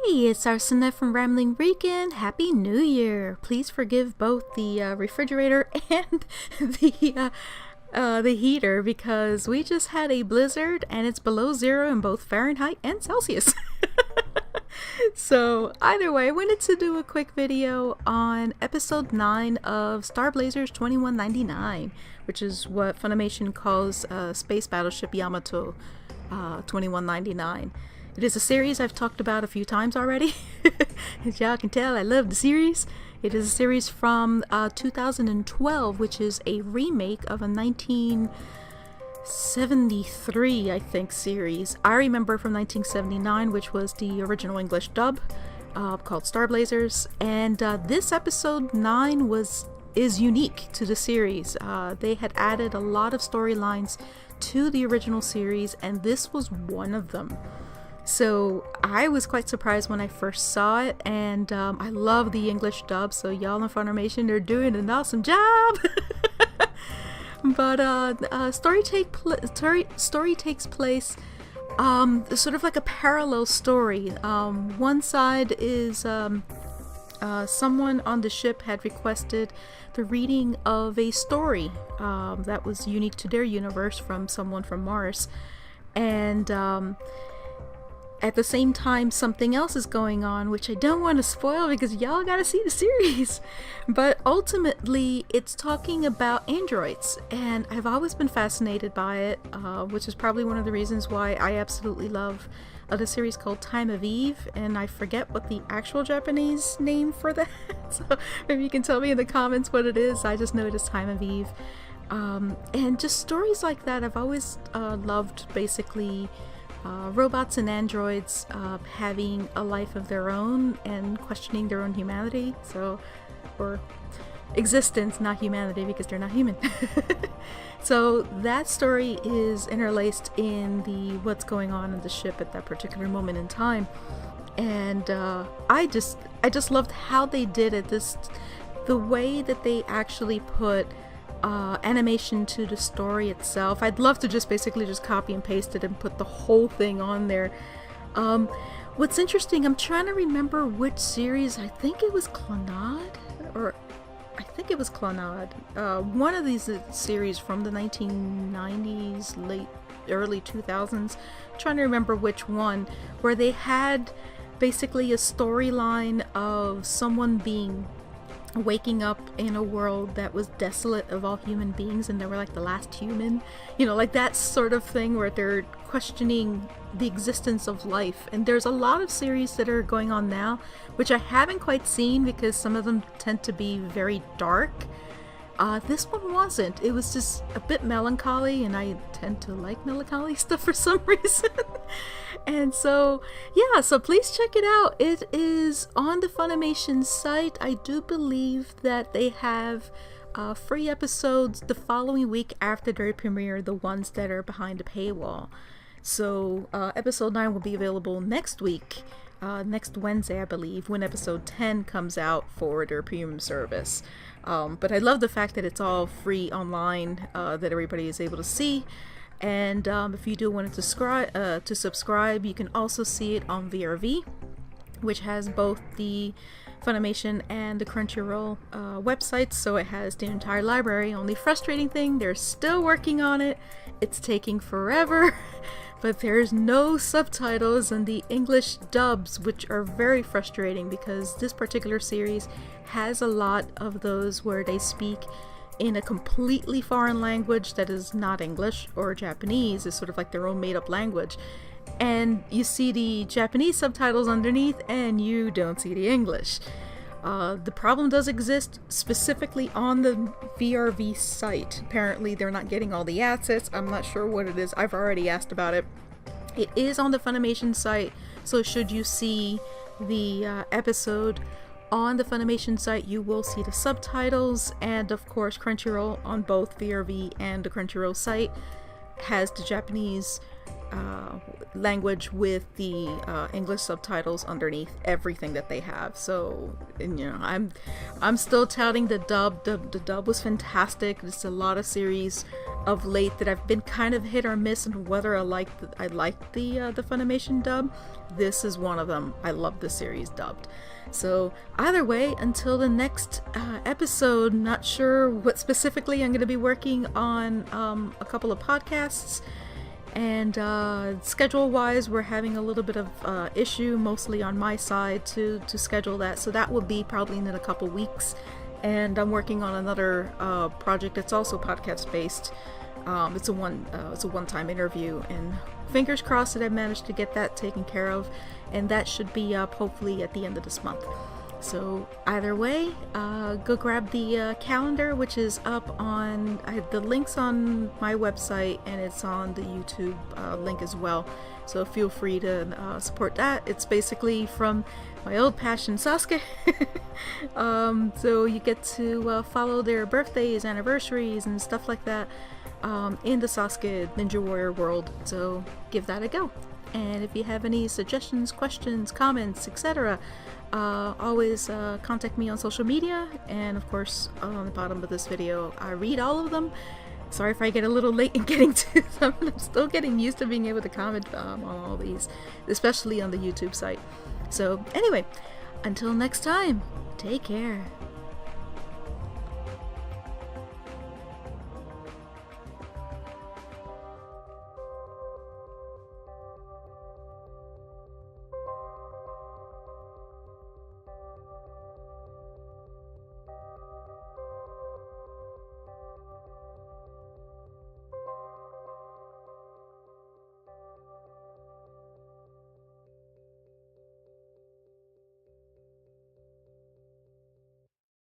It's Arsena from Rambling Rican. Happy New Year! Please forgive both the refrigerator and the heater because we just had a blizzard and it's below zero in both Fahrenheit and Celsius. So either way, I wanted to do a quick video on episode 9 of Starblazers 2199, which is what Funimation calls Space Battleship Yamato 2199. It is a series I've talked about a few times already. As y'all can tell, I love the series. It is a series from 2012, which is a remake of a 1973, I think, series. I remember from 1979, which was the original English dub, called Starblazers. And this episode 9 is unique to the series. They had added a lot of storylines to the original series, and this was one of them. So I was quite surprised when I first saw it, and I love the English dub, so y'all in Funimation are doing an awesome job! But story takes place sort of like a parallel story. One side is someone on the ship had requested the reading of a story that was unique to their universe from someone from Mars, and at the same time, something else is going on, which I don't want to spoil because y'all gotta see the series. But ultimately, it's talking about androids, and I've always been fascinated by it, which is probably one of the reasons why I absolutely love the series called Time of Eve, and I forget what the actual Japanese name for that. So maybe you can tell me in the comments what it is. I just know it is Time of Eve. And just stories like that, I've always loved, basically. Robots and androids having a life of their own and questioning their own humanity, or existence, not humanity, because they're not human. So that story is interlaced in the what's going on in the ship at that particular moment in time, and I just loved how they did it. The way that they actually put animation to the story itself. I'd love to just basically just copy and paste it and put the whole thing on there. What's interesting, I'm trying to remember which series. I think it was Clonard, one of these series from the 1990s, early 2000s. I'm trying to remember which one, where they had basically a storyline of someone waking up in a world that was desolate of all human beings, and they were like the last human, like that sort of thing, where they're questioning the existence of life. And there's a lot of series that are going on now, which I haven't quite seen because some of them tend to be very dark. This one wasn't. It was just a bit melancholy, and I tend to like melancholy stuff for some reason. And so, yeah, so please check it out. It is on the Funimation site. I do believe that they have free episodes the following week after their premiere, the ones that are behind the paywall. So episode 9 will be available next week, next Wednesday, I believe, when episode 10 comes out for their premium service. But I love the fact that it's all free online, that everybody is able to see. And if you do want to subscribe, you can also see it on VRV, which has both the Funimation and the Crunchyroll websites, so it has the entire library. Only frustrating thing, they're still working on it. It's taking forever, but there's no subtitles in the English dubs, which are very frustrating because this particular series has a lot of those where they speak in a completely foreign language that is not English or Japanese. It's sort of like their own made-up language, and you see the Japanese subtitles underneath and you don't see the English. The problem does exist specifically on the VRV site. Apparently they're not getting all the assets. I'm not sure what it is. I've already asked about it. It is on the Funimation site, so should you see the episode on the Funimation site, you will see the subtitles, and of course Crunchyroll on both VRV and the Crunchyroll site has the Japanese language with the English subtitles underneath everything that they have. So, and, you know, I'm still touting the dub. The dub was fantastic. There's a lot of series of late that I've been kind of hit or miss on whether I like the Funimation dub. This is one of them. I love the series dubbed. So either way, until the next episode, not sure what specifically I'm going to be working on. A couple of podcasts. And schedule-wise, we're having a little bit of issue, mostly on my side, to schedule that. So that will be probably in a couple weeks. And I'm working on another project that's also podcast-based. It's a one-time interview, and fingers crossed that I managed to get that taken care of. And that should be up hopefully at the end of this month. So either way, go grab the calendar, which is up on the link's on my website, and it's on the YouTube link as well. So feel free to support that. It's basically from my old passion, Sasuke. So you get to follow their birthdays, anniversaries, and stuff like that in the Sasuke Ninja Warrior world. So give that a go. And if you have any suggestions, questions, comments, etc., always contact me on social media. And of course, on the bottom of this video, I read all of them. Sorry if I get a little late in getting to them. I'm still getting used to being able to comment on all these, especially on the YouTube site. So anyway, until next time, take care.